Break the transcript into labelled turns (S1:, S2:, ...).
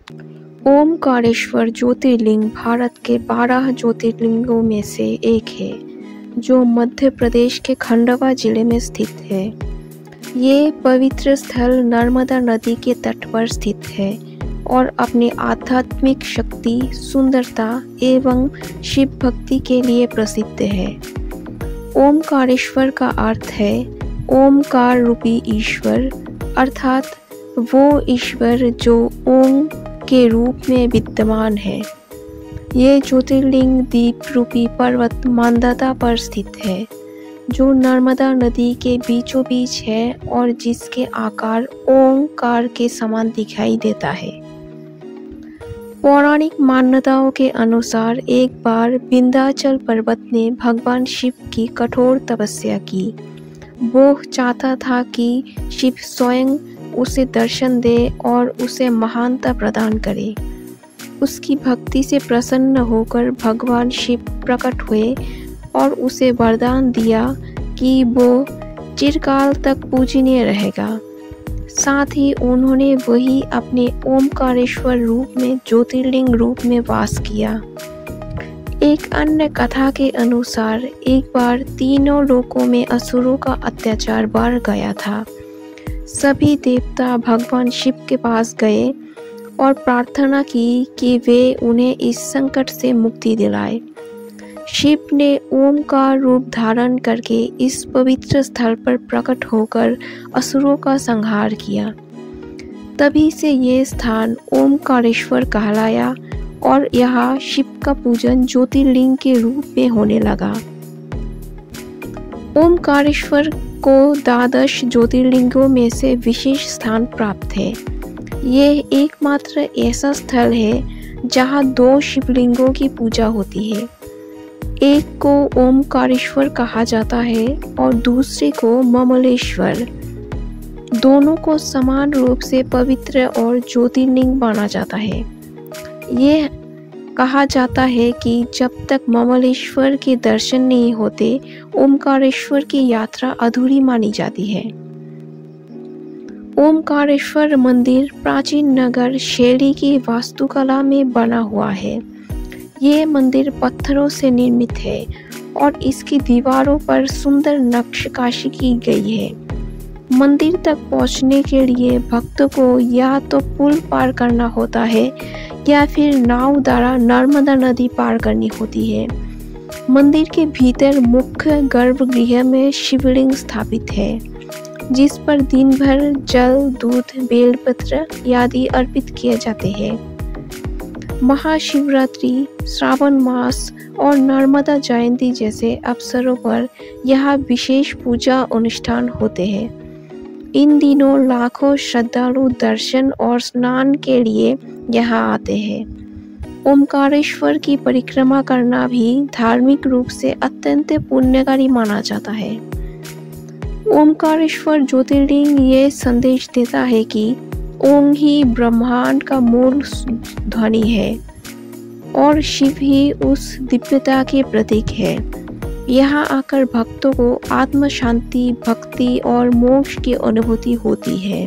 S1: ओमकारेश्वर ज्योतिर्लिंग भारत के 12 ज्योतिर्लिंगों में से एक है, जो मध्य प्रदेश के खंडवा जिले में स्थित है। ये पवित्र स्थल नर्मदा नदी के तट पर स्थित है और अपनी आध्यात्मिक शक्ति, सुंदरता एवं शिव भक्ति के लिए प्रसिद्ध है। ओमकारेश्वर का अर्थ है ओमकार रूपी ईश्वर, अर्थात वो ईश्वर जो ओम के रूप में विद्यमान है। ये ज्योतिर्लिंग दीप रूपी पर्वत मांधाता पर स्थित है, जो नर्मदा नदी के बीचों बीच है और जिसके आकार ओंकार के समान दिखाई देता है। पौराणिक मान्यताओं के अनुसार एक बार विंध्याचल पर्वत ने भगवान शिव की कठोर तपस्या की। वो चाहता था कि शिव स्वयं उसे दर्शन दे और उसे महानता प्रदान करे। उसकी भक्ति से प्रसन्न होकर भगवान शिव प्रकट हुए और उसे वरदान दिया कि वो चिरकाल तक पूजनीय रहेगा। साथ ही उन्होंने वही अपने ओमकारेश्वर रूप में ज्योतिर्लिंग रूप में वास किया। एक अन्य कथा के अनुसार एक बार तीनों लोकों में असुरों का अत्याचार बढ़ गया था। सभी देवता भगवान शिव के पास गए और प्रार्थना की कि वे उन्हें इस संकट से मुक्ति दिलाए। शिव ने ओम का रूप धारण करके इस पवित्र स्थल पर प्रकट होकर असुरों का संहार किया। तभी से ये स्थान ओमकारेश्वर कहलाया और यहाँ शिव का पूजन ज्योतिर्लिंग के रूप में होने लगा। ओमकारेश्वर को द्वादश ज्योतिर्लिंगों में से विशेष स्थान प्राप्त है। यह एकमात्र ऐसा स्थल है जहाँ 2 शिवलिंगों की पूजा होती है। एक को ओमकारेश्वर कहा जाता है और दूसरे को ममलेश्वर। दोनों को समान रूप से पवित्र और ज्योतिर्लिंग माना जाता है। यह कहा जाता है कि जब तक ममलेश्वर के दर्शन नहीं होते, ओमकारेश्वर की यात्रा अधूरी मानी जाती है। ओमकारेश्वर मंदिर प्राचीन नगर शैली की वास्तुकला में बना हुआ है। ये मंदिर पत्थरों से निर्मित है और इसकी दीवारों पर सुंदर नक्काशी की गई है। मंदिर तक पहुंचने के लिए भक्तों को या तो पुल पार करना होता है या फिर नाव द्वारा नर्मदा नदी पार करनी होती है। मंदिर के भीतर मुख्य गर्भगृह में शिवलिंग स्थापित है, जिस पर दिन भर जल, दूध, बेलपत्र आदि अर्पित किए जाते हैं। महाशिवरात्रि, श्रावण मास और नर्मदा जयंती जैसे अवसरों पर यहाँ विशेष पूजा अनुष्ठान होते हैं। इन दिनों लाखों श्रद्धालु दर्शन और स्नान के लिए यहाँ आते हैं। ओमकारेश्वर की परिक्रमा करना भी धार्मिक रूप से अत्यंत पुण्यकारी माना जाता है। ओमकारेश्वर ज्योतिर्लिंग ये संदेश देता है कि ओम ही ब्रह्मांड का मूल ध्वनि है और शिव ही उस दिव्यता के प्रतीक है। यहाँ आकर भक्तों को आत्म शांति, भक्ति और मोक्ष की अनुभूति होती है।